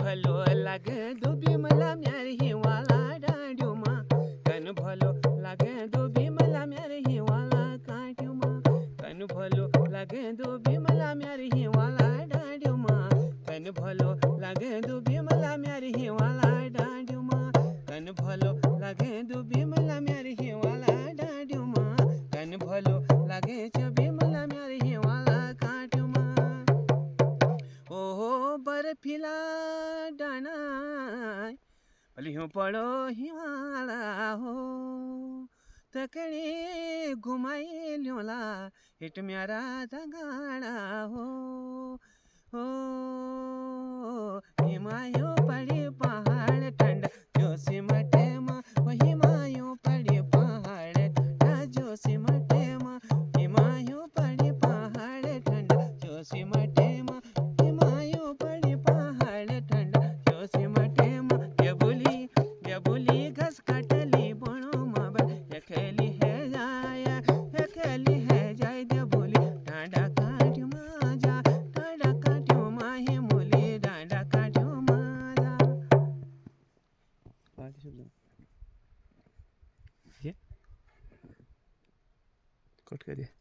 भलो लागे दुबी मला म्यार हिवाला डांड्यूमा कन भलो लागे दुबी मला म्यार हिवाला काट्यूमा कन भलो लागे दुबी मला म्यार हिवाला डांड्यूमा कन भलो लागे दुबी मला म्यार हिवाला डांड्यूमा कन भलो लागे दुबी मला म्यार हिवाला डांड्यूमा कन भलो लागे चबी मला म्यार हिवाला काट्यूमा ओहो बर्फीला डाना लिहूं पड़ो हिमाला हो तकड़े घुमाए ल्योला हिट म्यारा दगाड़ा हो हिमायो पड़ी पहाड़ ठंडा जो सिमटे माँ हिमायो पड़ी पहाड़ ठंडा जो सिमटे माँ हिमायो पड़ी पहाड़ ठंडा जो सिमटे माँ हिमायो पड़ी पहाड़ ठंडा जो सिमटे माँ ये बोली घस कटली बणो माबल ये खेली है जाय दे बोली डांडा काट्यो माजा डांडा काट्यो माहे मोली डांडा काट्यो माजा ये कट कर दिया।